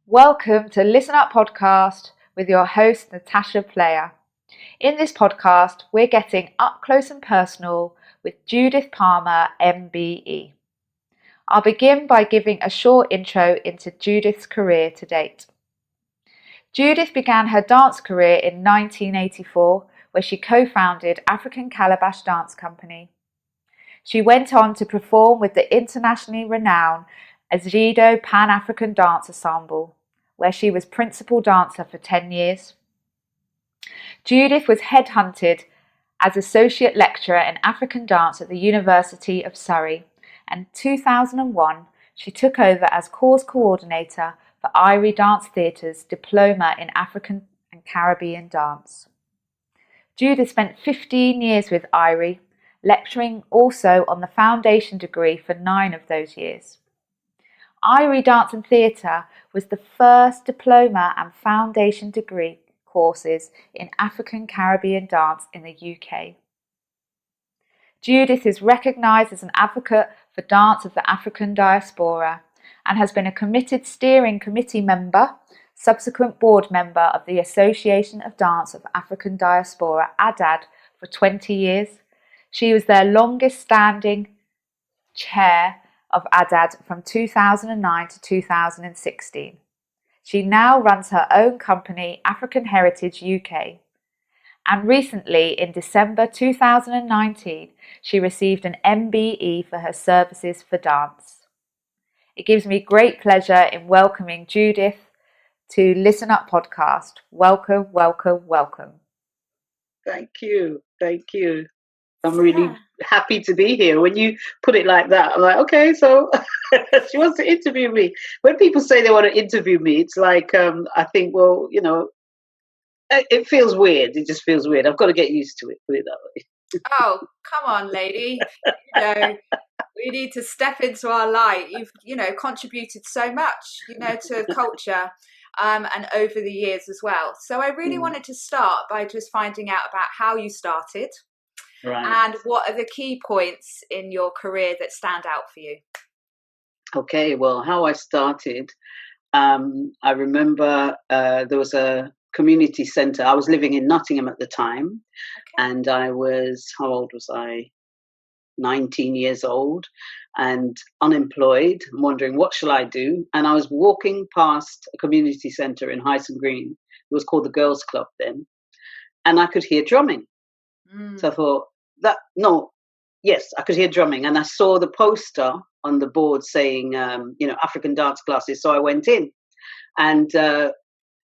Welcome to Listen Up Podcast with your host Natasha Player. In this podcast, we're getting up close and personal with Judith Palmer, MBE. I'll begin by giving a short intro into Judith's career to date. Judith began her dance career in 1984, where she co-founded African Calabash Dance Company. She went on to perform with the internationally renowned Azido Pan-African Dance Ensemble, where she was principal dancer for 10 years. Judith was headhunted as associate lecturer in African dance at the University of Surrey, and in 2001 she took over as course coordinator for Irie Dance Theatre's Diploma in African and Caribbean Dance. Judith spent 15 years with Irie, lecturing also on the foundation degree for 9 of those years. Irie Dance and Theatre was the first diploma and foundation degree courses in African Caribbean dance in the UK. Judith is recognised as an advocate for dance of the African diaspora and has been a committed steering committee member, subsequent board member of the Association of Dance of African Diaspora, ADAD, for 20 years. She was their longest standing chair of ADAD from 2009 to 2016. She now runs her own company, African Heritage UK. And recently, in December 2019, she received an MBE for her services for dance. It gives me great pleasure in welcoming Judith to Listen Up Podcast. Welcome, welcome, welcome. Thank you. I'm really happy to be here. When you put it like that, I'm like, okay, so she wants to interview me. When people say they want to interview me, it's like, I think, well, it feels weird. It just feels weird. I've got to get used to it, put it that way. Oh, come on, lady. We need to step into our light. You've, contributed so much, to culture and over the years as well. So I really wanted to start by just finding out about how you started. Right. And what are the key points in your career that stand out for you? Okay, well, how I started, I remember there was a community centre. I was living in Nottingham at the time, and I was, how old was I? 19 years old and unemployed, wondering what shall I do. And I was walking past a community centre in Hyson Green. It was called the Girls Club then, and I could hear drumming. So I thought, I could hear drumming, and I saw the poster on the board saying, African dance classes. So I went in, and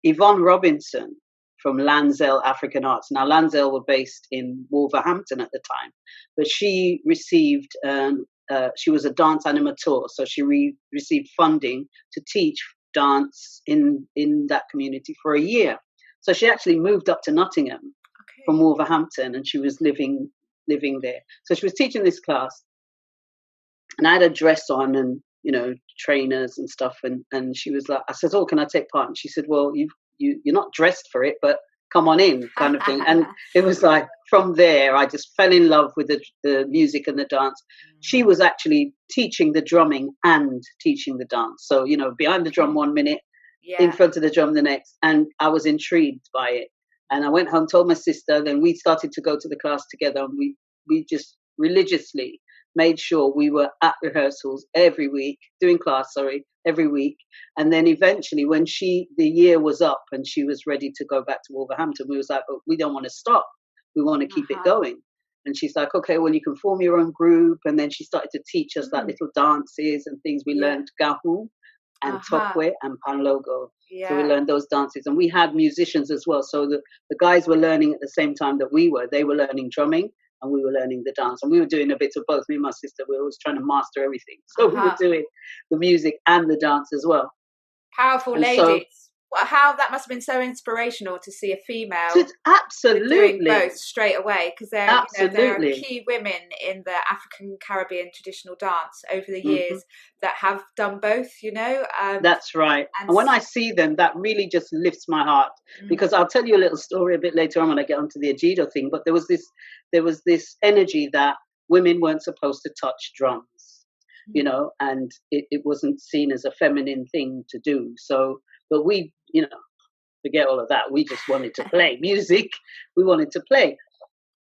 Yvonne Robinson from Lansdale African Arts. Now, Lansdale were based in Wolverhampton at the time, but she received, she was a dance animator, so she received funding to teach dance in that community for a year. So she actually moved up to Nottingham from Wolverhampton, and she was living there. So she was teaching this class, and I had a dress on and trainers and stuff, and she was like, I said, oh, can I take part? And she said, well, you're not dressed for it, but come on in, kind of thing. And it was like, from there I just fell in love with the music and the dance. She was actually teaching the drumming and teaching the dance, so behind the drum 1 minute, in front of the drum the next, and I was intrigued by it. And I went home, told my sister, then we started to go to the class together, and we just religiously made sure we were at rehearsals every week, every week. And then eventually when the year was up and she was ready to go back to Wolverhampton, we was like, oh, we don't want to stop. We want to keep it going. And she's like, okay, well, you can form your own group. And then she started to teach us like little dances and things. We learned Gahu and Tokwe and Panlogo. So we learned those dances, and we had musicians as well. So the guys were learning at the same time that we were. They were learning drumming, and we were learning the dance. And we were doing a bit of both. Me and my sister, we were always trying to master everything. So we were doing the music and the dance as well. Powerful and ladies. How that must have been so inspirational to see a female absolutely doing both straight away, because there are key women in the African Caribbean traditional dance over the years that have done both. That's right. And when I see them, that really just lifts my heart, because I'll tell you a little story a bit later on when I get onto the Ajido thing. But there was this energy that women weren't supposed to touch drums. you know, and it wasn't seen as a feminine thing to do. So, but we, you know, forget all of that. We just wanted to play music. We wanted to play.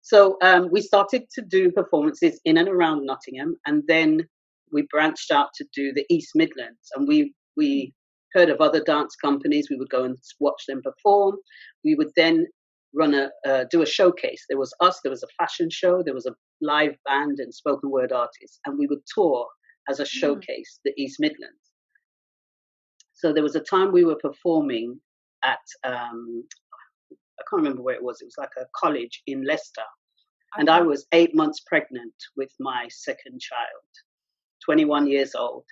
So we started to do performances in and around Nottingham, and then we branched out to do the East Midlands. And we heard of other dance companies. We would go and watch them perform. We would then do a showcase. There was us. There was a fashion show. There was a live band and spoken word artists, and we would tour as a showcase the East Midlands. So there was a time we were performing at I can't remember where it was. It was like a college in Leicester. Okay. And I was 8 months pregnant with my second child, 21 years old.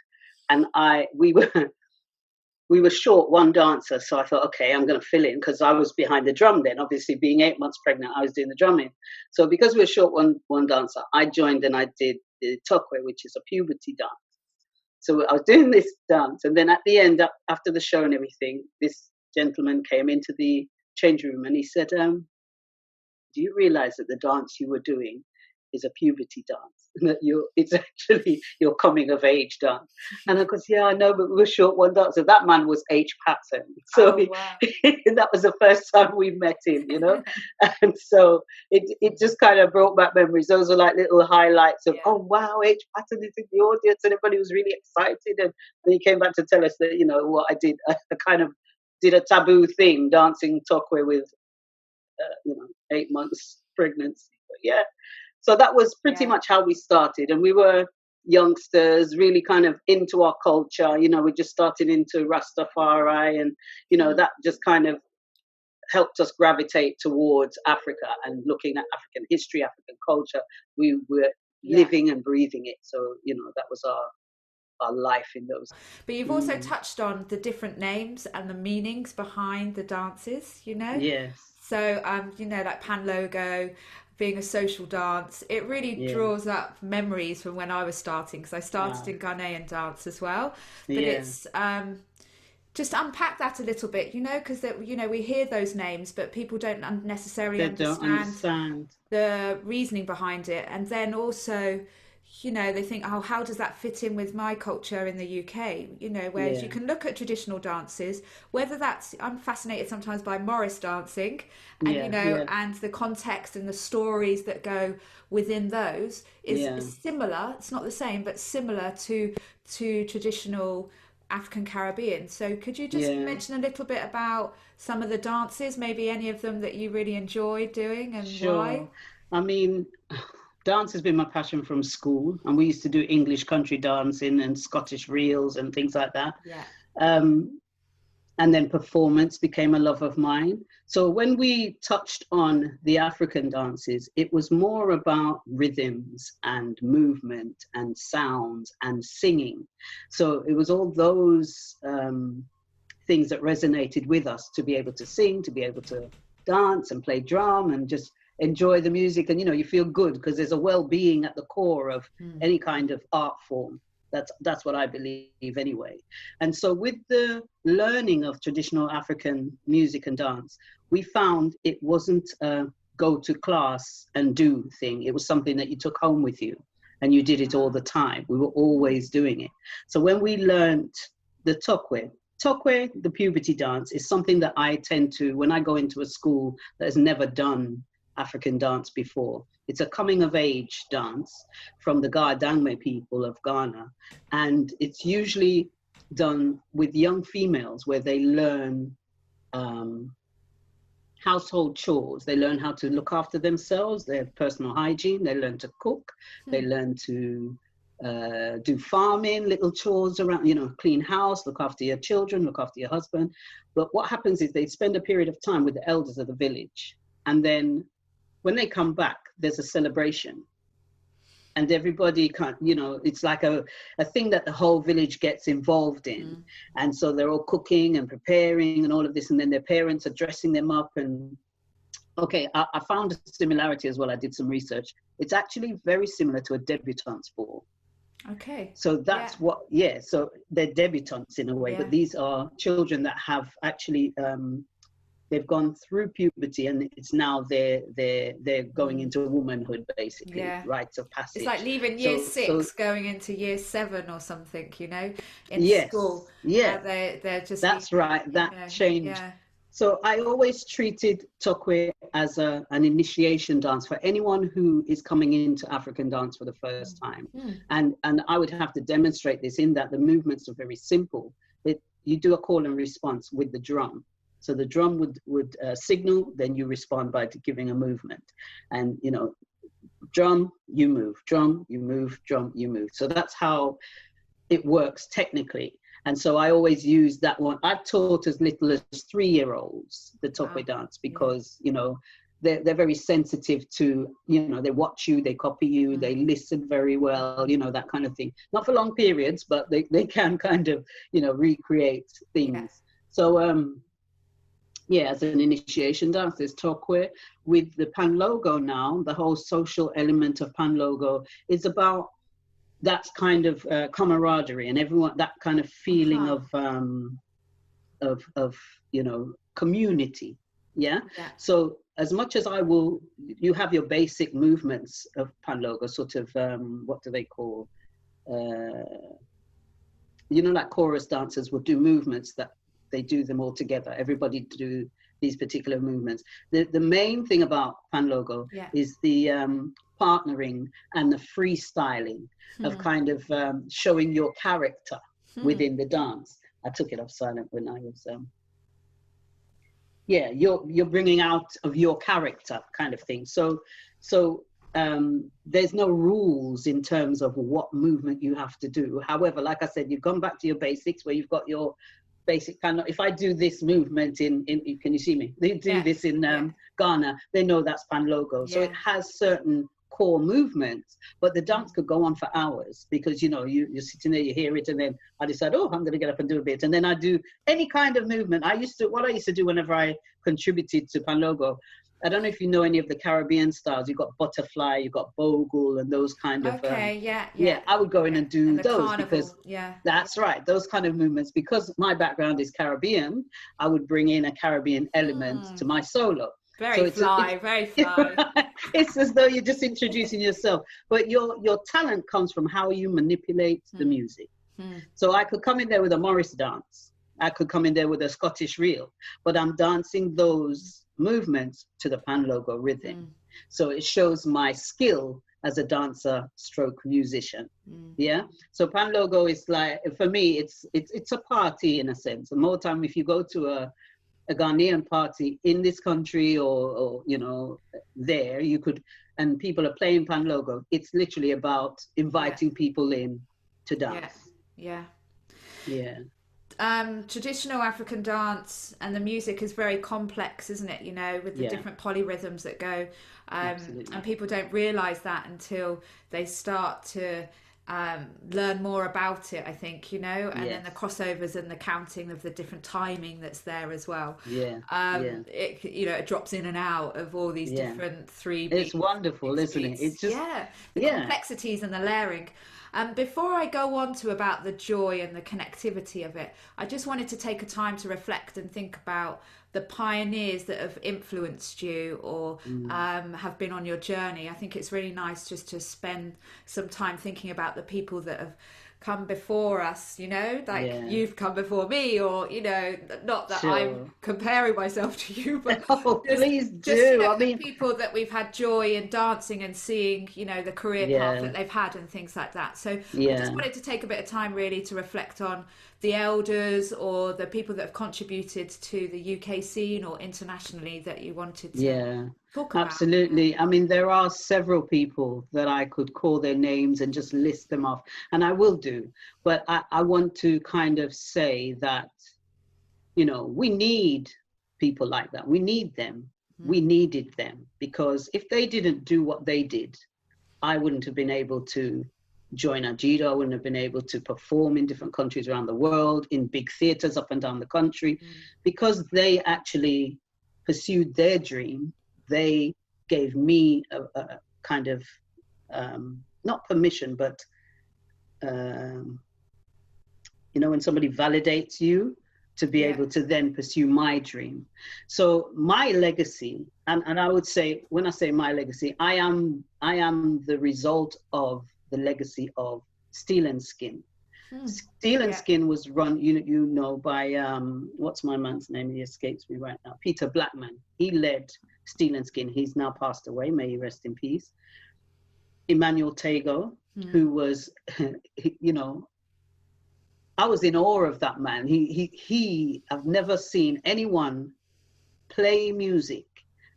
And we were short one dancer. So I thought, okay, I'm going to fill in, because I was behind the drum then. Obviously, being 8 months pregnant, I was doing the drumming. So because we were short one dancer, I joined and I did the tokwe, which is a puberty dance. So I was doing this dance. And then at the end, after the show and everything, this gentleman came into the change room and he said, do you realize that the dance you were doing is a puberty dance, and that it's actually your coming of age dance? And I goes, yeah, I know, but we were short one dance. So that man was H Patton. So wow. That was the first time we met him, you know. And so it just kind of brought back memories. Those were like little highlights of, oh wow, H Patton is in the audience, and everybody was really excited. And then he came back to tell us that, you know, what I did, I kind of did a taboo thing, dancing tokwe with 8 months pregnancy. But yeah, so that was pretty much how we started. And we were youngsters, really kind of into our culture. You know, we just started into Rastafari, and you know, that just kind of helped us gravitate towards Africa and looking at African history, African culture. We were living and breathing it. So, you know, that was our life in those. But you've also touched on the different names and the meanings behind the dances, you know? Yes. So, you know, like Pan Logo being a social dance, it really draws up memories from when I was starting, because I started in Ghanaian dance as well. But it's just unpack that a little bit, you know, because, you know, we hear those names, but people don't necessarily understand the reasoning behind it. And then also, you know, they think, oh, how does that fit in with my culture in the UK? You know, whereas you can look at traditional dances, whether that's, I'm fascinated sometimes by Morris dancing, and you know, and the context and the stories that go within those is similar. It's not the same, but similar to traditional African Caribbean. So could you just mention a little bit about some of the dances, maybe any of them that you really enjoyed doing, and why? I mean, dance has been my passion from school, and we used to do English country dancing and Scottish reels and things like that. And then performance became a love of mine. So when we touched on the African dances, it was more about rhythms and movement and sounds and singing. So it was all those things that resonated with us, to be able to sing, to be able to dance and play drum and just enjoy the music. And, you know, you feel good because there's a well-being at the core of any kind of art form. That's what I believe anyway. And so with the learning of traditional African music and dance, we found it wasn't a go to class and do thing. It was something that you took home with you and you did it all the time. We were always doing it. So when we learned the tokwe, the puberty dance, is something that I tend to, when I go into a school that has never done African dance before. It's a coming of age dance from the Ga people of Ghana. And it's usually done with young females, where they learn household chores. They learn how to look after themselves, their personal hygiene. They learn to cook. They learn to do farming, little chores around, you know, clean house, look after your children, look after your husband. But what happens is they spend a period of time with the elders of the village. And then when they come back, there's a celebration. And everybody can't, you know, it's like a thing that the whole village gets involved in. And so they're all cooking and preparing and all of this. And then their parents are dressing them up. And okay, I found a similarity as well. I did some research. It's actually very similar to a debutante's ball. Okay. So that's so they're debutantes in a way, but these are children that have actually they've gone through puberty, and it's now they're going into womanhood, basically, Yeah. rites of It's like passage. leaving year So six, going into year seven or something, in school. yes, How yeah, they're just that's leaving, right. That changed. yeah. So I always treated Tokwe as an initiation dance for anyone who is coming into African dance for the first time. Mm. And I would have to demonstrate this in that the movements are very simple. You do a call and response with the drum. So the drum would signal, then you respond by giving a movement. And, drum, you move, drum, you move, drum, you move. So that's how it works technically. And so I always use that one. I've taught as little as 3-year-olds the Tokwe dance because, they're very sensitive to, they watch you, they copy you, they listen very well, that kind of thing. Not for long periods, but they can kind of, recreate things. So, as an initiation dance, there's Tokwe. With the Pan Logo now, the whole social element of Pan Logo is about that kind of camaraderie and everyone, that kind of feeling of community. Yeah. So as much as you have your basic movements of Pan Logo, sort of, what do they call? Like chorus dancers would do movements that they do them all together. Everybody do these particular movements. The main thing about Pan Logo is the partnering and the freestyling of kind of showing your character within the dance. I took it off silent when I was you're bringing out of your character kind of thing. So there's no rules in terms of what movement you have to do. However, like I said, you've gone back to your basics where you've got your basic kind of, if I do this movement in can you see me? They do this in Ghana, they know that's Pan Logo. So it has certain core movements, but the dance could go on for hours because, you're sitting there, you hear it, and then I decide, I'm going to get up and do a bit. And then I do any kind of movement. What I used to do whenever I contributed to Pan Logo, I don't know if you know any of the Caribbean styles. You've got butterfly, you've got bogle, and those kind of. I would go in and do those carnival, because that's right, those kind of movements. Because my background is Caribbean, I would bring in a Caribbean element to my solo. Very fly. It's as though you're just introducing yourself, but your talent comes from how you manipulate the music. So I could come in there with a Morris dance. I could come in there with a Scottish reel, but I'm dancing those movements to the Pan Logo rhythm. So it shows my skill as a dancer stroke musician. So Pan Logo is like, for me, it's a party in a sense. And more time, if you go to a Ghanaian party in this country or there, you could, and people are playing Pan Logo, it's literally about inviting people in to dance. Traditional African dance and the music is very complex, isn't it? With the different polyrhythms that go, and people don't realize that until they start to learn more about it, I think, and then the crossovers and the counting of the different timing that's there as well. It drops in and out of all these different 3 beats. It's wonderful, isn't it? It's just the complexities and the layering. Before I go on to about the joy and the connectivity of it, I just wanted to take a time to reflect and think about the pioneers that have influenced you or have been on your journey. I think it's really nice just to spend some time thinking about the people that have come before us, you've come before me, or not that I'm comparing myself to you, but please do. I mean, people that we've had joy in dancing and seeing, the career path that they've had and things like that. So I just wanted to take a bit of time really to reflect on the elders or the people that have contributed to the UK scene or internationally that you wanted to talk about. Absolutely. I mean, there are several people that I could call their names and just list them off, and I will do. But I want to kind of say that, we need people like that. We need them. We needed them, because if they didn't do what they did, I wouldn't have been able to join Ajito. I wouldn't have been able to perform in different countries around the world, in big theaters up and down the country, because they actually pursued their dream. They gave me a kind of, not permission, but, when somebody validates you, to be able to then pursue my dream. So my legacy, and I would say, when I say my legacy, I am the result of the legacy of Steel and Skin. Steel and Skin was run, you know, by what's my man's name? He escapes me right now. Peter Blackman. He led Steel and Skin. He's now passed away. May he rest in peace. Emmanuel Tego, who was, you know, I was in awe of that man. I've never seen anyone play music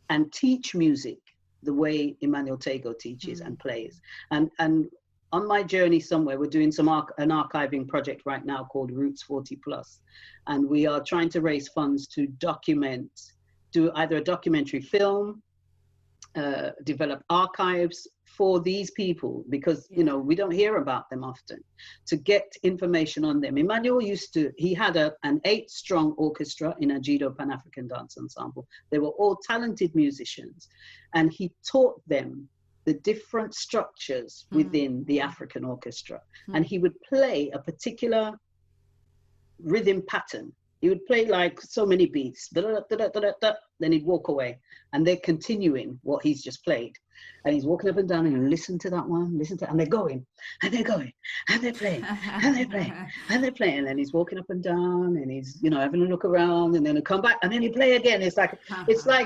and teach music the way Emmanuel Tego teaches and plays. And on my journey somewhere, we're doing an archiving project right now called Roots 40 Plus. And we are trying to raise funds to do either a documentary film, develop archives for these people, because you know, we don't hear about them often, to get information on them. Emmanuel he had an 8-strong orchestra in a Jido Pan-African dance ensemble. They were all talented musicians, and he taught them the different structures within the African orchestra. And he would play a particular rhythm pattern. He would play like so many beats, then he'd walk away, and they're continuing what he's just played. And he's walking up and down, and you listen to that one, and they're going, and they're going, and they're playing, and they're playing, and they're playing. And then he's walking up and down, and he's, you know, having a look around, and then he'll come back, and then he play again. It's like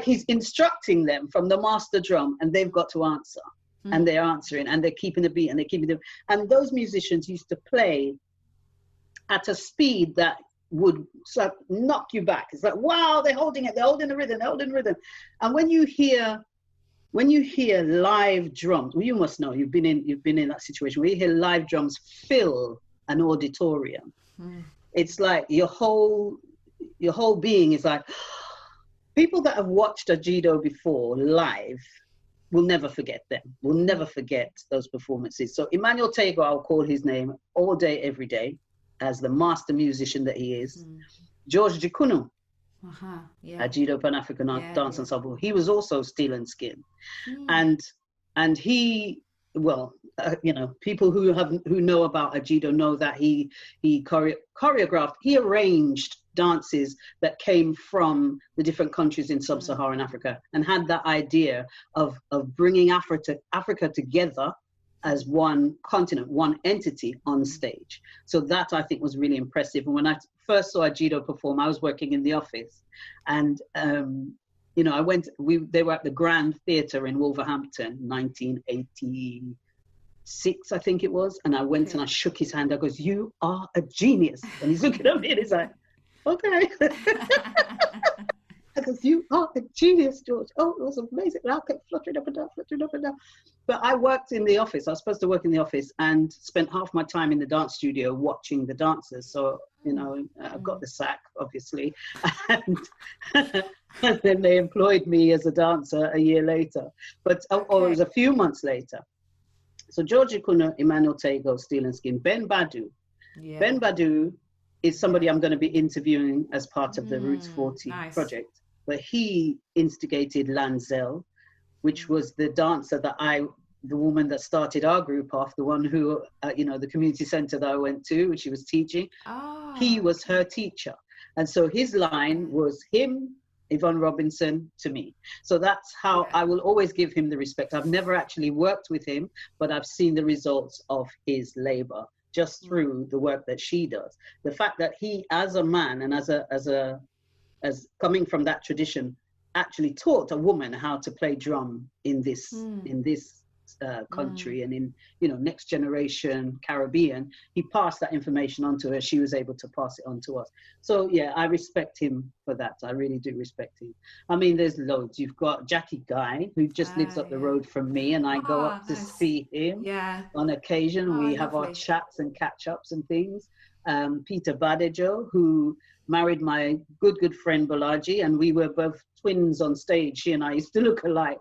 he's instructing them from the master drum, and they've got to answer, and they're answering, and they're keeping the beat, and they're keeping the. And those musicians used to play at a speed that would sort of knock you back. It's like, wow, they're holding the rhythm. And when you hear live drums, well, you must know, you've been in that situation where you hear live drums fill an auditorium. It's like your whole being is like, people that have watched a Jido before live will never forget them, will never forget those performances. So Emmanuel Tego, I'll call his name all day, every day, as the master musician that he is. George Jikunu, a Jido Pan-African dance ensemble. He was also Steel and Skin. And he, well, you know, people who know about Ajido know that he choreographed, he arranged dances that came from the different countries in sub-Saharan Africa, and had that idea of bringing Africa together as one continent, one entity on stage. So that, I think, was really impressive. And when I first saw Ajido perform, I was working in the office, and you know, they were at the Grand Theatre in Wolverhampton, 1986, I think it was. And I went and I shook his hand. I goes, "You are a genius." And he's looking at me and he's like, "Okay." I goes, "You are a genius, George." Oh, it was amazing. And I kept fluttering up and down. But I worked in the office. I was supposed to work in the office, and spent half my time in the dance studio watching the dancers. So, you know, I got the sack, obviously. And then they employed me as a dancer a year later. But or it was a few months later. So George Ikuna, Emmanuel Tego, Steel and Skin, Ben Badu. Yeah. Ben Badu is somebody I'm going to be interviewing as part of the Roots 40 project. But he instigated Lanzel, which was the dancer the woman that started our group off, the one who, you know, the community center that I went to, which she was teaching. He was her teacher. And so his line was him, Yvonne Robinson, to me. So that's how I will always give him the respect. I've never actually worked with him, but I've seen the results of his labor just through the work that she does. The fact that he, as a man and as coming from that tradition, actually taught a woman how to play drum in this country and in, you know, next generation Caribbean, he passed that information on to her. She was able to pass it on to us. So yeah, I respect him for that. I really do respect him. I mean, there's loads. You've got Jackie Guy, who just lives up the road from me, and I go up to see him on occasion. We have our chats and catch-ups and things. Peter Badejo, who married my good friend Balaji, and we were both twins on stage. She and I used to look alike,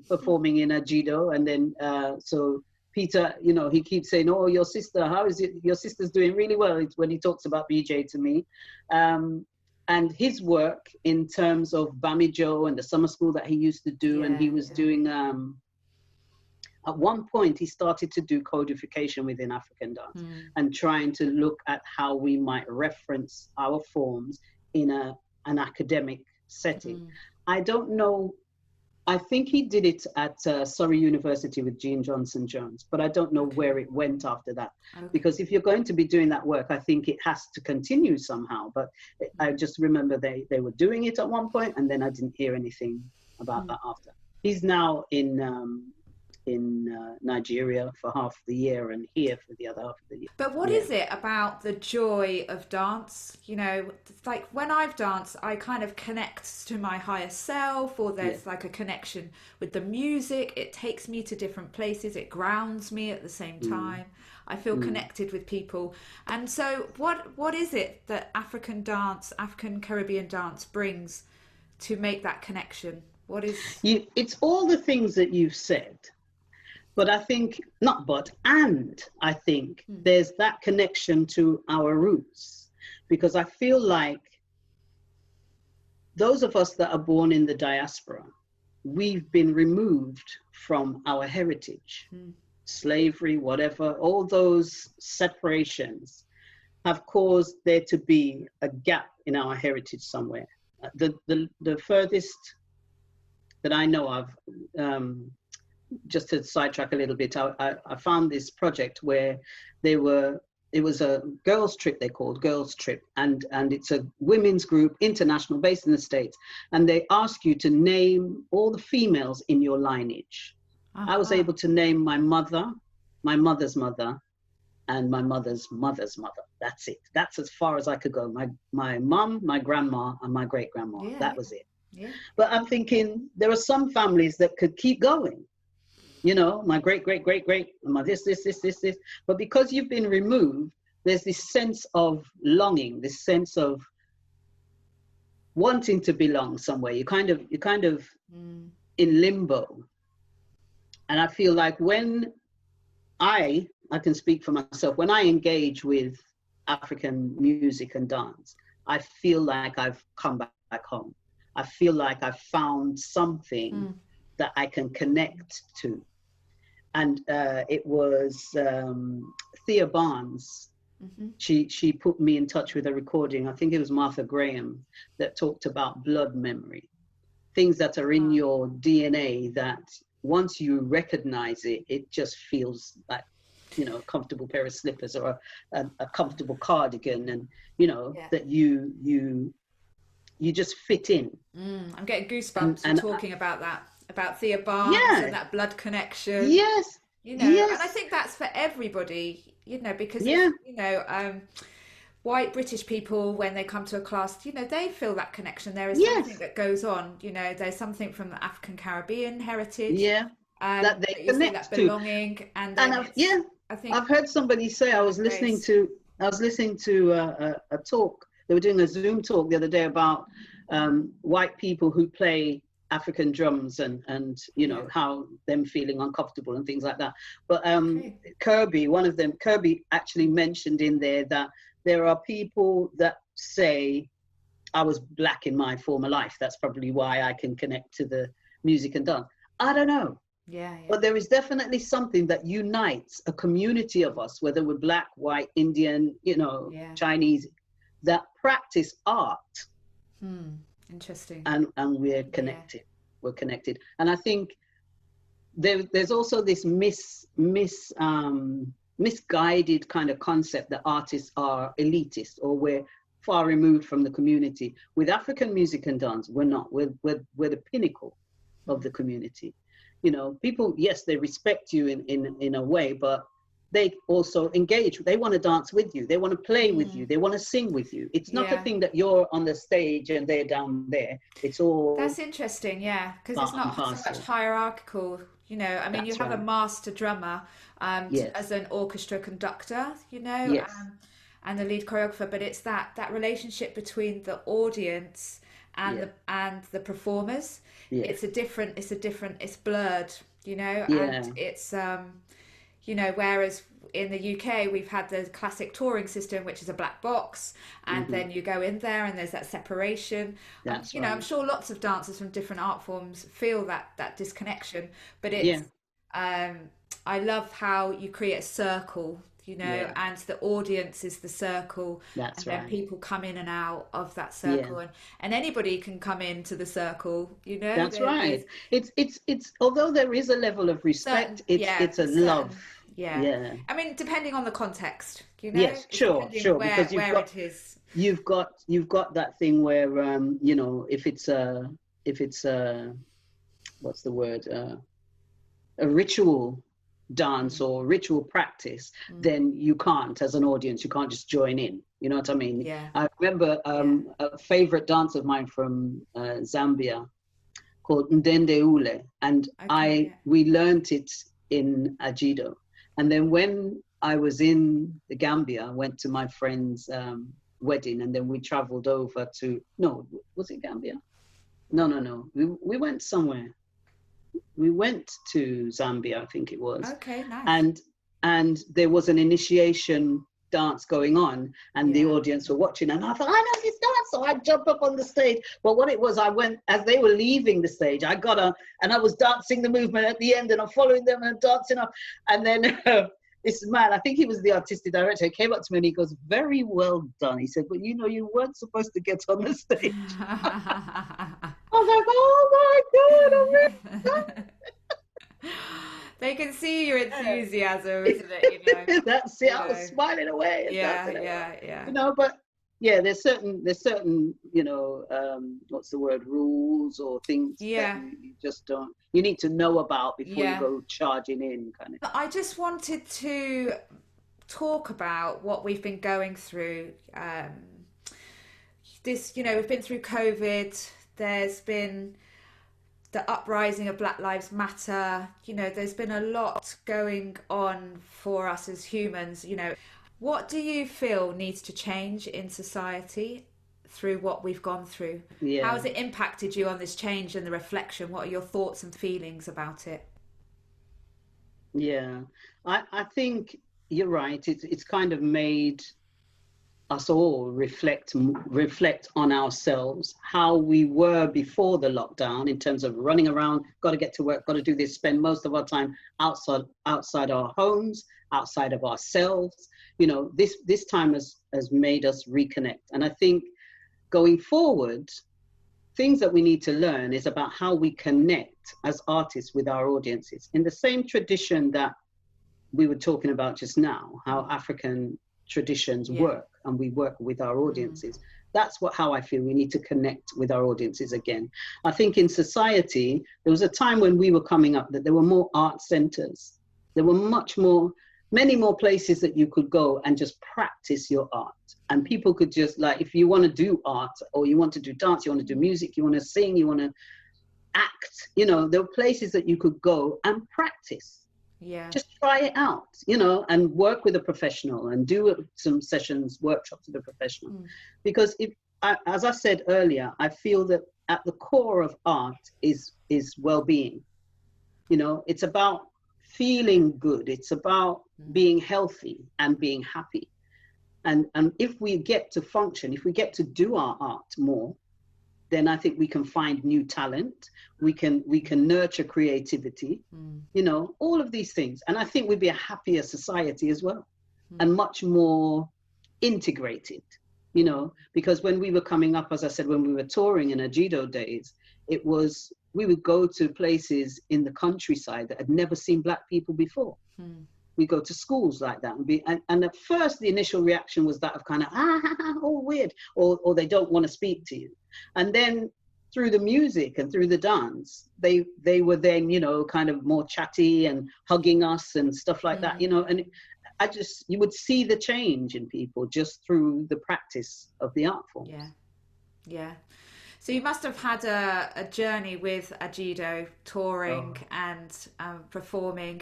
performing in Ajido. And then so Peter, you know, he keeps saying, "Oh, your sister, how is it? Your sister's doing really well," when he talks about BJ to me. And his work in terms of Bamijo and the summer school that he used to do, and he was doing at one point he started to do codification within African dance and trying to look at how we might reference our forms in an academic setting. I don't know. I think he did it at Surrey University with Jean Johnson Jones, but I don't know where it went after that. Because if you're going to be doing that work, I think it has to continue somehow. But I just remember they were doing it at one point, and then I didn't hear anything about that after. He's now in Nigeria for half the year and here for the other half of the year. But what is it about the joy of dance? You know, it's like when I've danced, I kind of connect to my higher self, or there's like a connection with the music. It takes me to different places. It grounds me at the same time. I feel connected with people. And so what is it that African dance, African Caribbean dance brings to make that connection? What is... It's all the things that you've said. But I think, I think there's that connection to our roots, because I feel like those of us that are born in the diaspora, we've been removed from our heritage, slavery, whatever, all those separations have caused there to be a gap in our heritage somewhere. The furthest that I know of, just to sidetrack a little bit, I found this project where it was a girls trip, they called Girls Trip, and it's a women's group, international, based in the States, and they ask you to name all the females in your lineage. I was able to name my mother, my mother's mother, and my mother's mother's mother. That's it. That's as far as I could go. My mum, my grandma, and my great grandma. That was it. But I'm thinking there are some families that could keep going. You know, my great, my this. But because you've been removed, there's this sense of longing, this sense of wanting to belong somewhere. You're kind of in limbo. And I feel like when I can speak for myself, when I engage with African music and dance, I feel like I've come back home. I feel like I've found something that I can connect to. And it was Thea Barnes. She put me in touch with a recording. I think it was Martha Graham that talked about blood memory, things that are in your DNA that once you recognize it, it just feels like, you know, a comfortable pair of slippers or a comfortable cardigan, and you know that you just fit in. I'm getting goosebumps and talking about that. About Thea Barnes and that blood connection. Yes. You know, and I think that's for everybody, you know, because, you know, white British people, when they come to a class, you know, they feel that connection. There is something that goes on, you know, there's something from the African Caribbean heritage. That they connect that belonging to. And I think I've heard somebody say, I was listening to a talk. They were doing a Zoom talk the other day about white people who play African drums and you know how them feeling uncomfortable and things like that. But Kirby actually mentioned in there that there are people that say I was black in my former life. That's probably why I can connect to the music and dance. I don't know. But there is definitely something that unites a community of us, whether we're black, white, Indian, you know, Chinese, that practice art. Interesting. And we're connected. We're connected. And I think there's also this misguided kind of concept that artists are elitist or we're far removed from the community. With African music and dance, we're not. We're the pinnacle of the community. You know, people, yes, they respect you in a way, but they also engage. They want to dance with you. They want to play with you. They want to sing with you. It's not a thing that you're on the stage and they're down there. It's all... That's interesting, because it's not so much hierarchical. You know, I mean, you have a master drummer as an orchestra conductor, you know, and the lead choreographer, but it's that relationship between the audience and the performers. It's blurred, you know, and it's you know, whereas in the UK we've had the classic touring system, which is a black box, and then you go in there and there's that separation. You know, I'm sure lots of dancers from different art forms feel that disconnection, but it's Um, I love how you create a circle, Yeah, and the audience is the circle, and that's then right. people come in and out of that Yeah, circle, and anybody can come into the circle, that's there's right. It's although there is a level of respect, certain, it's a love. certain, yeah. Yeah. I mean, depending on the context, Yes, it's sure, depending sure. where Because where it is. you've got that thing where if it's a what's the word? A ritual dance Mm, or ritual practice, mm, then you can't, as an audience, you can't just join in. You know what I mean? yeah, I remember yeah. a favorite dance of mine from Zambia called Ndende Ule, and Okay, I yeah. we learnt it in Ajido. And then when I was in the Gambia, I went to my friend's wedding, and then we traveled over to, no, was it Gambia? No, no, no. We went somewhere. We went to Zambia, I think it was, Okay, nice. and there was an initiation dance going on, and the Yeah. audience were watching, and I thought, I know this dance, so I jumped up on the stage. But what it was, I went as they were leaving the stage. I got on, and I was dancing the movement at the end, and I'm following them and dancing up, and then. This man, I think he was the artistic director, came up to me and he goes, "Very well done." He said, "But you weren't supposed to get on the stage." I was like, "Oh my God, They can see your I'm enthusiasm, isn't it? That's it. You I was know. smiling away and Yeah, dancing away. yeah, yeah. But yeah, there's certain, what's the word, rules or things that Yeah, you just don't, you need to know about before you yeah. go charging in, kind of. I just wanted to talk about what we've been going through. We've been through COVID. There's been the uprising of Black Lives Matter. There's been a lot going on for us as humans. What do you feel needs to change in society through what we've gone through? How has Yeah, it impacted you on this change and the reflection? What are your thoughts and feelings about it? yeah. I think you're right. It's kind of made us all reflect on ourselves, how we were before the lockdown in terms of running around, got to get to work, got to do this, spend most of our time outside our homes, outside of ourselves. This time has made us reconnect. And I think going forward, things that we need to learn is about how we connect as artists with our audiences in the same tradition that we were talking about just now, how Mm. African traditions Yeah. work and we work with our Mm. audiences. That's how I feel we need to connect with our audiences again. I think in society, there was a time when we were coming up that there were more art centers. There were many more places that you could go and just practice your art. And Mm. people could just, like, if you want to do art or you want to do dance, you want to do Mm. music, you want to sing, you want to act, there were places that you could go and practice, Yeah. just try it out, and work with a professional and do some sessions, workshops with a professional. Mm. Because as I said earlier, I feel that at the core of art is well-being. It's about feeling good. It's about Mm. being healthy and being happy. And if we get to function, if we get to do our art more, then I think we can find new talent. We can nurture creativity, Mm. all of these things. And I think we'd be a happier society as well, Mm. and much more integrated, because when we were coming up, as I said, when we were touring in Ajido days, we would go to places in the countryside that had never seen Black people before. Mm. We go to schools like that and at first the initial reaction was that of kind of oh, weird, or they don't want to speak to you. And then through the music and through the dance, they were then, kind of more chatty and hugging us and stuff like that, Mm. and you would see the change in people just through the practice of the art Yeah. forms. Yeah. So you must have had a journey with Ajido, touring Oh, and performing.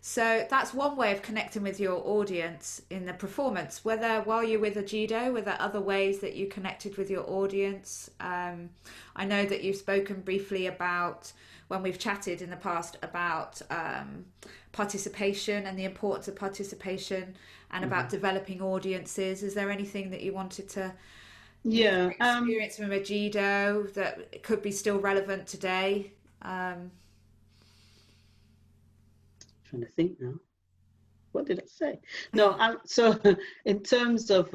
So that's one way of connecting with your audience in the performance. Whether while you're with Ajido, were there other ways that you connected with your audience? I know that you've spoken briefly about, when we've chatted in the past, about participation and the importance of participation, and about mhm. developing audiences. Is there anything that you wanted to use Yeah. your experience from Ajido that could be still relevant today? Um, trying to think now. What did I say? No, so in terms of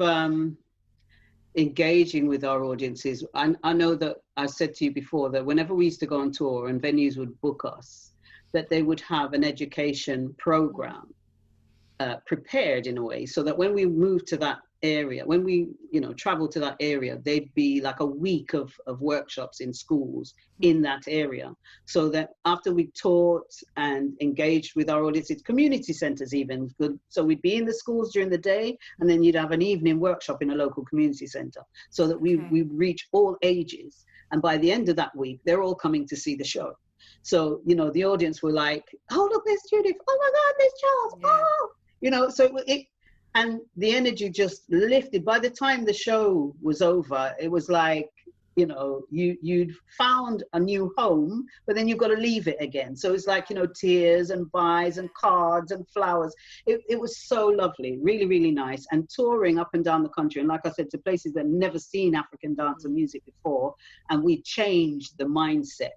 engaging with our audiences, I know that I said to you before that whenever we used to go on tour and venues would book us, that they would have an education program prepared in a way so that when we move to that area, when we travel to that area, they'd be like a week of workshops in schools in that area, so that after we taught and engaged with our audiences, community centers even good, so we'd be in the schools during the day and then you'd have an evening workshop in a local community center, so that we reach all ages, and by the end of that week they're all coming to see the show. So the audience were like, oh look, there's Judith, oh my god, there's Charles, oh, so it, and the energy just lifted. By the time the show was over, it was like, you'd found a new home, but then you've got to leave it again. So it's like, tears and buys and cards and flowers. It was so lovely, really, really nice. And touring up and down the country, and like I said, to places that never seen African dance and music before, and we changed the mindset.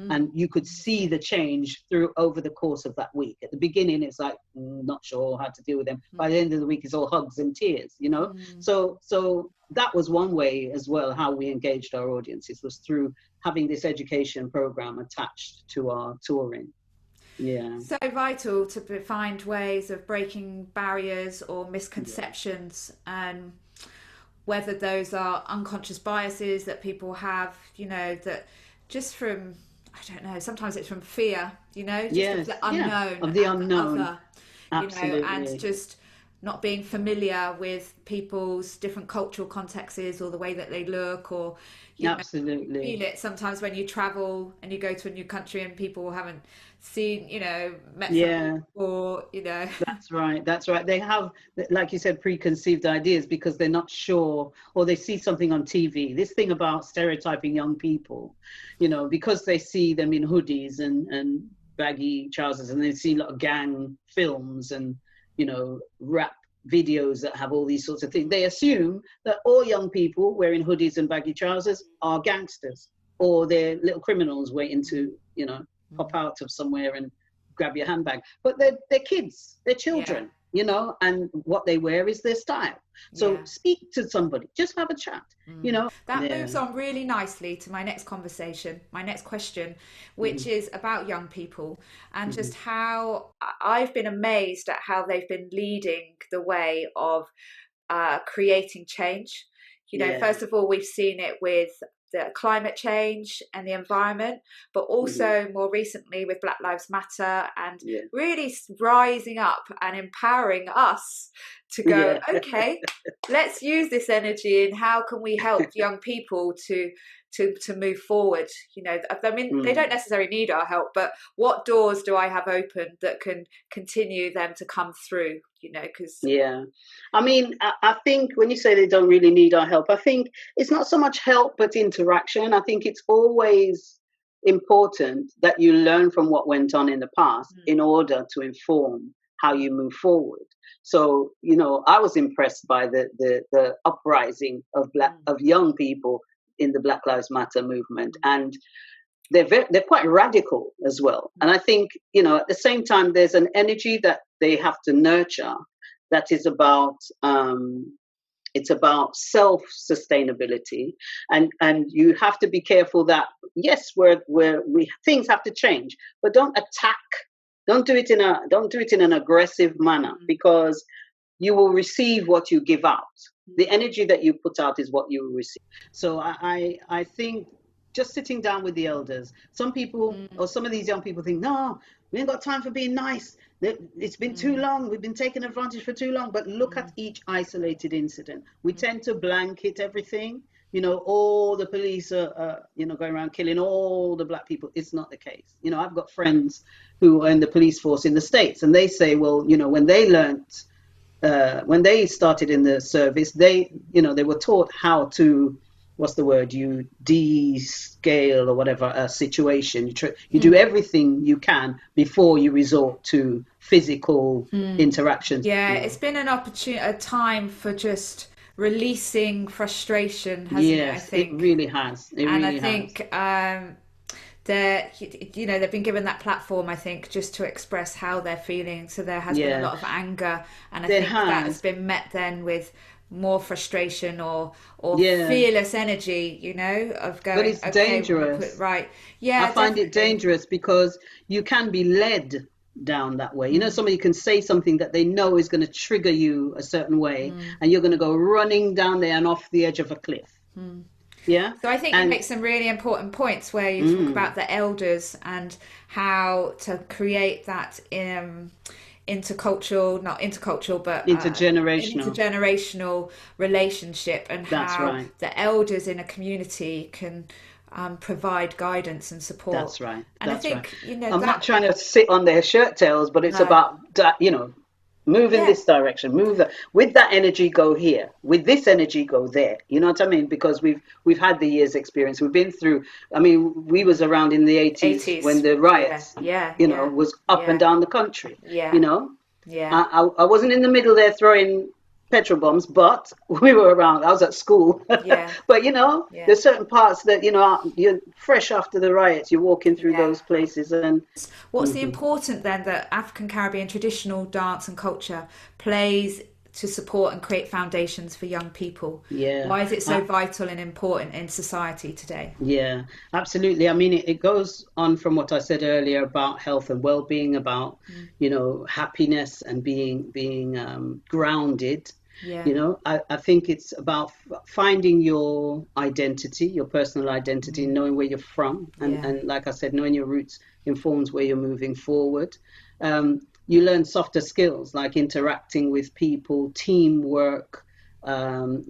And you could see the change over the course of that week. At the beginning, it's like, not sure how to deal with them. By the end of the week, it's all hugs and tears, So that was one way as well, how we engaged our audiences, was through having this education program attached to our touring. Yeah. So vital to find ways of breaking barriers or misconceptions, and whether those are unconscious biases that people have, that just from, I don't know, sometimes it's from fear, just of the unknown, of the unknown, other, absolutely. And just not being familiar with people's different cultural contexts or the way that they look, or absolutely feel it sometimes when you travel and you go to a new country and people haven't seen, met someone before, That's right. They have, like you said, preconceived ideas because they're not sure, or they see something on TV. This thing about stereotyping young people, because they see them in hoodies and baggy trousers, and they see a lot of gang films and rap videos that have all these sorts of things. They assume that all young people wearing hoodies and baggy trousers are gangsters, or they're little criminals waiting to, pop out of somewhere and grab your handbag. But they're kids, they're children, and what they wear is their style. So speak to somebody, just have a chat, That moves on really nicely to my next question, which is about young people, and just how I've been amazed at how they've been leading the way of creating change. First of all, we've seen it with the climate change and the environment, but also more recently with Black Lives Matter, and really rising up and empowering us to go, okay, let's use this energy, and how can we help young people to move forward? They don't necessarily need our help, but what doors do I have open that can continue them to come through? I think when you say they don't really need our help, I think it's not so much help but interaction. I think it's always important that you learn from what went on in the past in order to inform how you move forward. So I was impressed by the uprising of young people in the Black Lives Matter movement, and they're quite radical as well. And I think at the same time there's an energy that they have to nurture that is about it's about self-sustainability, and you have to be careful that yes, things have to change, but don't do it in an aggressive manner, because you will receive what you give out. The energy that you put out is what you will receive. So I think just sitting down with the elders, some people or some of these young people think, no, we ain't got time for being nice. It's been too long. We've been taken advantage for too long. But look at each isolated incident. We tend to blanket everything. All the police are going around killing all the black people. It's not the case. I've got friends who are in the police force in the States, and they say, well, when they started in the service, they were taught how to, you descale or whatever a situation. You do everything you can before you resort to physical interactions. It's been a time for just releasing frustration, hasn't it? I think it really has. I think they've been given that platform, I think, just to express how they're feeling. So there has been a Yeah, lot of anger, and I there think that has has. been met then with more frustration or Yeah, fearless energy, of but going, it's okay, we're going to put it dangerous. right. I Yeah, find it definitely. dangerous because you can be led down that way. Mm, Somebody can say something that they know is going to trigger you a certain way, mm, and you're going to go running down there and off the edge of a cliff. mm. Yeah, So I think you and make some really important points where you talk mm, about the elders and how to create that intercultural, not intercultural, but an intergenerational. intergenerational relationship, and That's how right. the elders in a community can provide guidance and support. That's right. And I That's right. think, I'm not that, trying to sit on their shirt tails, but it's no, about that, move in yeah, this direction, move that with that energy, go here. With this energy, go there. You know what I mean? Because we've had the years experience. We've been through. I mean, we was around in the 80s when 80s. the Yeah, riots, yeah, yeah, was up and yeah, down the country. You yeah, know, yeah, I wasn't in the middle there throwing petrol bombs, but we were around. I was at school, yeah, but yeah, there's certain parts that you're fresh after the riots. You're walking through yeah. those places, and What's the mhm, important then that African Caribbean traditional dance and culture plays to support and create foundations for young people? yeah, Why is it so uh, vital and important in society today? yeah, absolutely. I mean, it goes on from what I said earlier about health and well-being, about Mm. happiness and being grounded. Yeah. I think it's about finding your identity, your personal identity, Mm. knowing where you're from, and Yeah. like I said, knowing your roots informs where you're moving forward. You learn softer skills like interacting with people, teamwork,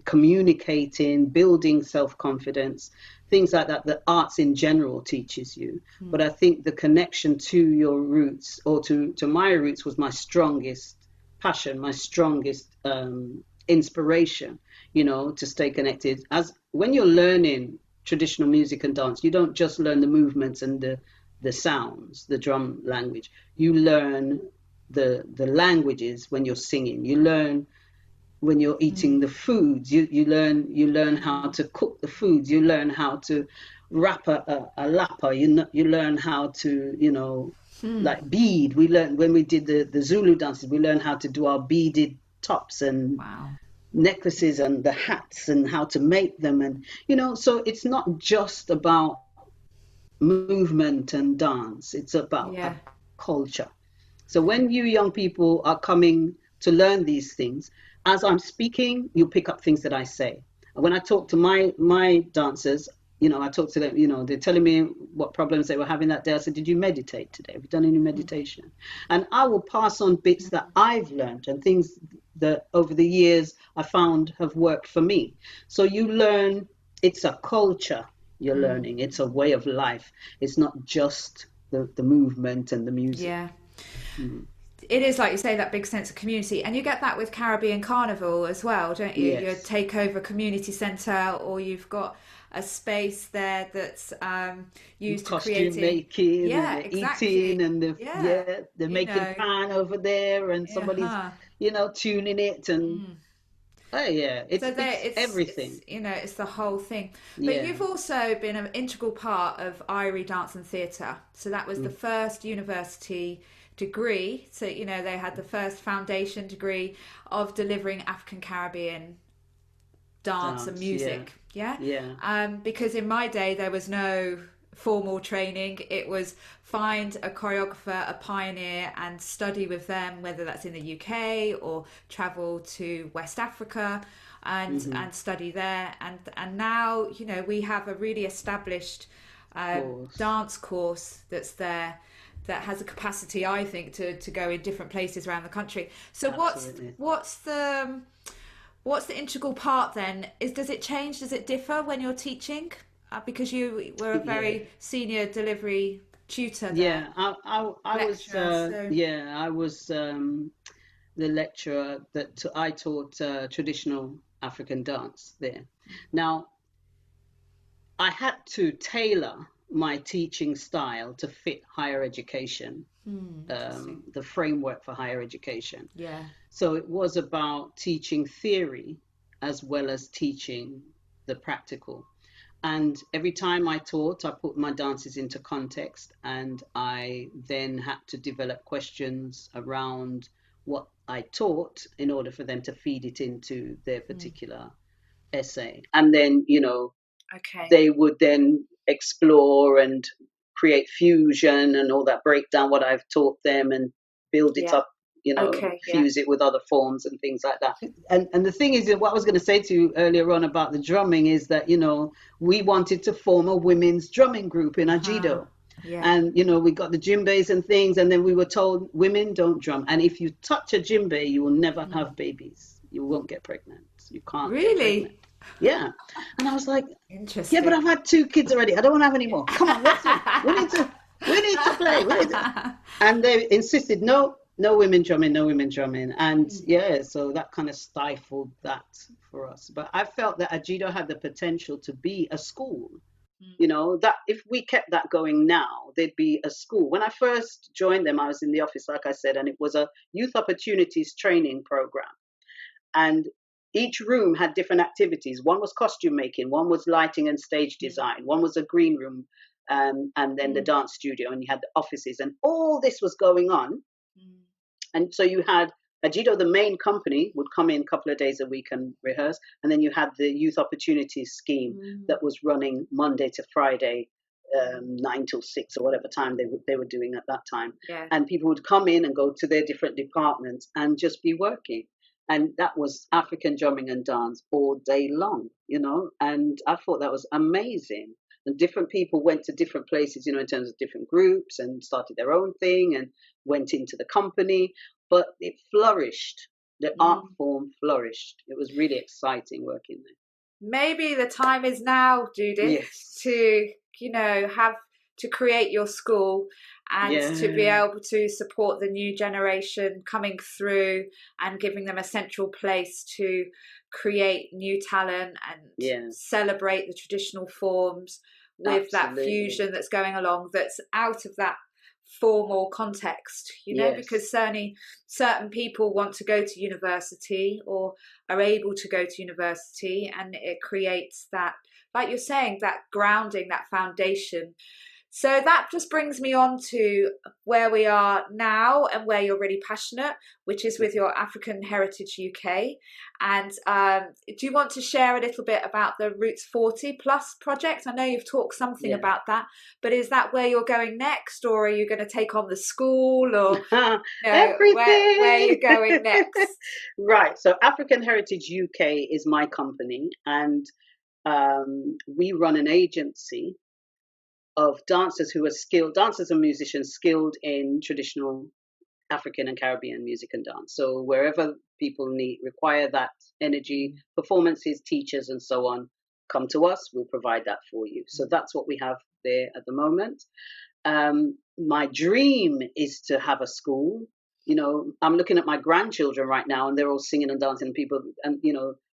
communicating, building self-confidence, things like that. The arts in general teaches you. But Mm. I think the connection to your roots, or to my roots, was my strongest passion, my strongest inspiration, to stay connected. As when you're learning traditional music and dance, you don't just learn the movements and the sounds, the drum language. You learn the languages when you're singing. You learn when you're eating Mm. the foods. You learn how Mm. to cook the foods. You learn how to wrap a lapa. You learn how to Mm. like bead. We learned when we did the Zulu dances. We learned how to do our beaded tops and Wow. necklaces and the hats and how to make them, and so it's not just about movement and dance. It's about a Yeah. culture. So when you young people are coming to learn these things, as I'm speaking, you pick up things that I say. When I talk to my dancers, I talk to them, they're telling me what problems they were having that day. I said, did you meditate today? Have you done any Mm. meditation? And I will pass on bits that Mm. I've learned and things that over the years I found have worked for me. So you learn, it's a culture you're Mm. learning, it's a way of life. It's not just the movement and the music. Yeah. Mm. It is, like you say, that big sense of community, and you get that with Caribbean Carnival as well, don't you? You Yes. take over a community centre, or you've got a space there that's used to Costume creating. making and Yeah, the eating exactly. and Yeah, they're you making know. pan over there and Yeah. somebody's Huh. tuning it, and Mm. oh yeah, it's So there, it's it's everything. it's the whole thing. But Yeah. you've also been an integral part of Irie Dance and Theatre. So that was the Mm. first university degree. So they had the first foundation degree of delivering African Caribbean dance and Dance, yeah. music. Yeah, Yeah. because in my day there was no formal training. It was find a choreographer, a pioneer, and study with them, whether that's in the UK or travel to West Africa Mm-hmm. and study there. And now we have a really established Course. dance course that's there that has a capacity, I think, to go in different places around the country. So Absolutely. what's the integral part then? Does it change? Does it differ when you're teaching? Because you were a Yeah. very senior delivery tutor there, Yeah. I was lecturer. So I was the lecturer that I taught traditional African dance there. Now, I had to tailor my teaching style to fit higher education, interesting. the framework for higher education. Yeah. So it was about teaching theory as well as teaching the practical. And every time I taught, I put my dances into context, and I then had to develop questions around what I taught in order for them to feed it into their Mm. particular essay. And then, Okay. they would then explore and create fusion and all that, break down what I've taught them and build it Yeah. up, Okay. Yeah. fuse it with other forms and things like that. And the thing is, that what I was going to say to you earlier on about the drumming is that, we wanted to form a women's drumming group in Ah, Ajido. yeah. And we got the djembes and things, and then we were told women don't drum, and if you touch a djembe you will never Mm. have babies, you won't get pregnant, you can't get pregnant. Really Yeah. And I was like, yeah, but interesting. I've had 2 kids already. I don't want to have any more. Come on, let's do. We need to play. And they insisted, no, no women drumming, no women drumming. And Mm. yeah, so that kind of stifled that for us. But I felt that Ajido had the potential to be a school. Mm. That if we kept that going now, there'd be a school. When I first joined them, I was in the office, like I said, and it was a youth opportunities training program. And each room had different activities. One was costume making, one was lighting and stage Mm. design, one was a green room, and then the Mm. dance studio, and you had the offices, and all this was going on. Mm. And so you had Ajido, the main company, would come in a couple of days a week and rehearse, and then you had the youth opportunities scheme Mm. that was running Monday to Friday, Mm. 9 till 6 or whatever time they were doing at that time. Yeah. And people would come in and go to their different departments and just be working. And that was African drumming and dance all day long, and I thought that was amazing. And different people went to different places, in terms of different groups, and started their own thing and went into the company, but it flourished. The art Mm. form flourished. It was really exciting working Maybe the time is now, there. Judith, Yes. to, have to create your school and to be Yeah. able to support the new generation coming through and giving them a central place to create new talent and Yeah. celebrate the traditional forms with that Absolutely. fusion that's going along, that's out of that formal context, Yes. because certainly certain people want to go to university or are able to go to university, and it creates that, like you're saying, that grounding, that foundation. So that just brings me on to where we are now and where you're really passionate, which is with your African Heritage UK. And do you want to share a little bit about the Roots 40 Plus project? I know you've talked something Yeah. about that, but is that where you're going next, or are you going to take on the school, or where are Everything. you going next? Right. So African Heritage UK is my company, and we run an agency of dancers who are skilled, dancers and musicians skilled in traditional African and Caribbean music and dance. So wherever people require that energy, performances, teachers, and so on, come to us. We'll provide that for you. So that's what we have there at the moment. My dream is to have a school. I'm looking at my grandchildren right now, and they're all singing and dancing. People, and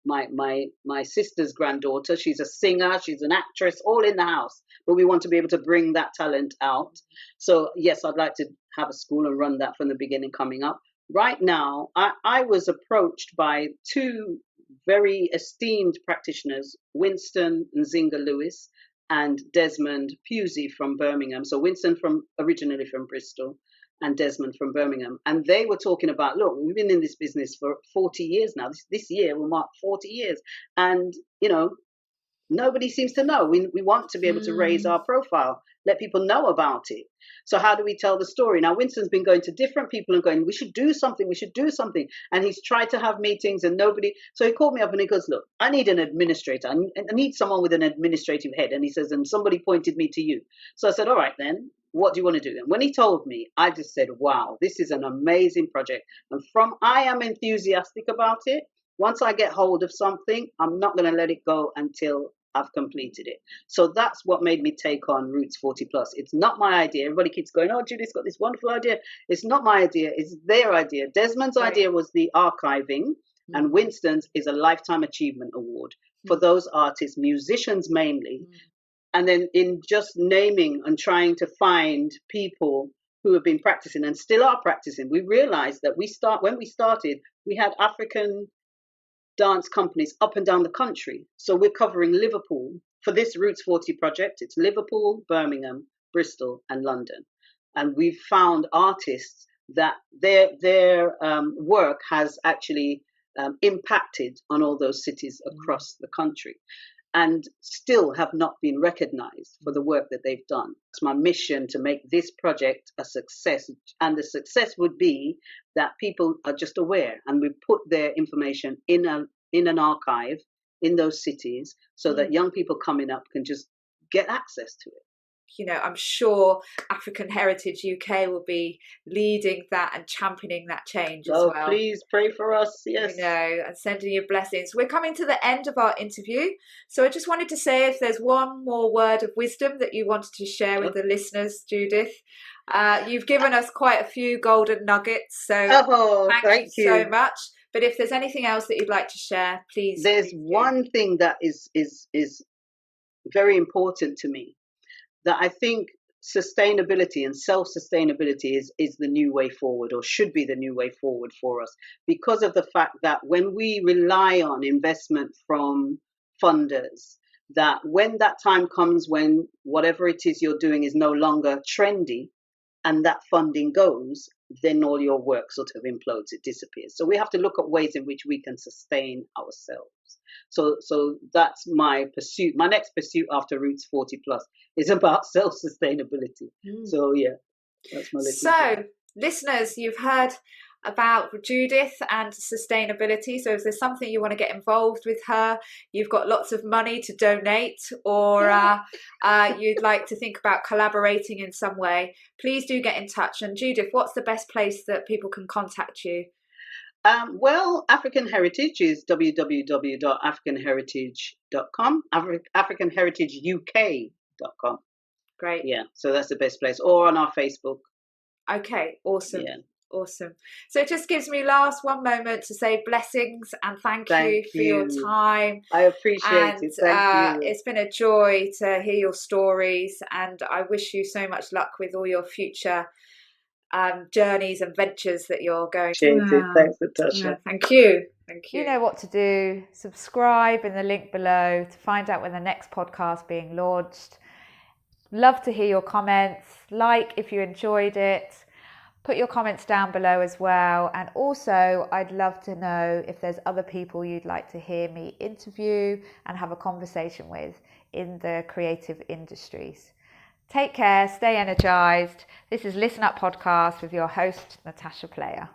my sister's granddaughter, she's a singer, she's an actress, all in the house. But we want to be able to bring that talent out. So yes, I'd like to have a school and run that from the beginning coming up. Right now, I was approached by 2 very esteemed practitioners, Winston Nzinga Lewis and Desmond Pusey from Birmingham. So Winston originally from Bristol, and Desmond from Birmingham. And they were talking about, look, we've been in this business for 40 years now. This year will mark 40 years. And, nobody seems to know. We want to be able to raise Mm. our profile, let people know about it. So how do we tell the story? Now, Winston's been going to different people and going, we should do something, we should do something. And he's tried to have meetings and nobody. So he called me up and he goes, look, I need an administrator. I need someone with an administrative head. And he says, and somebody pointed me to you. So I said, all right, then. What do you want to do? And when he told me, I just said, wow, this is an amazing project. And I am enthusiastic about it. Once I get hold of something, I'm not going to let it go until I've completed it. So that's what made me take on Roots 40 Plus. It's not my idea. Everybody keeps going, oh, Judith's got this wonderful idea. It's not my idea. It's their idea. Desmond's Right. idea was the archiving, and Winston's is a Lifetime Achievement Award for those artists, musicians mainly. And then in just naming and trying to find people who have been practicing and still are practicing, we realized that when we started, we had African dance companies up and down the country. So we're covering Liverpool for this Roots 40 project, it's Liverpool, Birmingham, Bristol, and London. And we've found artists that their work has actually impacted on all those cities across the country, and still have not been recognized for the work that they've done. It's my mission to make this project a success, and the success would be that people are just aware, and we put their information in an archive in those cities, so that young people coming up can just get access to it. You know, I'm sure African Heritage UK will be leading that and championing that change as well. Please pray for us, yes. You know, and sending you blessings. We're coming to the end of our interview, so I just wanted to say, if there's one more word of wisdom that you wanted to share with the listeners, Judith. You've given us quite a few golden nuggets, so thank you so much. But if there's anything else that you'd like to share, please. There's one thing that is very important to me, that I think sustainability and self-sustainability is the new way forward, or should be the new way forward for us, because of the fact that when we rely on investment from funders, that when that time comes when whatever it is you're doing is no longer trendy and that funding goes, then all your work sort of implodes, it disappears. So we have to look at ways in which we can sustain ourselves. So that's my pursuit. My next pursuit after Roots 40 Plus is about self-sustainability. So yeah, that's my little thing. Listeners, you've heard about Judith and sustainability. So if there's something you want to get involved with her, you've got lots of money to donate, or you'd like to think about collaborating in some way, please do get in touch. And Judith, what's the best place that people can contact you? Well, African Heritage is www.africanheritage.com, africanheritageuk.com. Great. Yeah, so that's the best place, or on our Facebook. Okay, awesome. Yeah. Awesome. So it just gives me one moment to say blessings and thank you for your time. I appreciate it. Thank you. It's been a joy to hear your stories, and I wish you so much luck with all your future journeys and ventures that you're going through. Thanks, Natasha. Thank you. Thank you. You know what to do. Subscribe in the link below to find out when the next podcast is being launched. Love to hear your comments. Like if you enjoyed it. Put your comments down below as well. And also, I'd love to know if there's other people you'd like to hear me interview and have a conversation with in the creative industries. Take care, stay energized. This is Listen Up Podcast with your host, Natasha Player.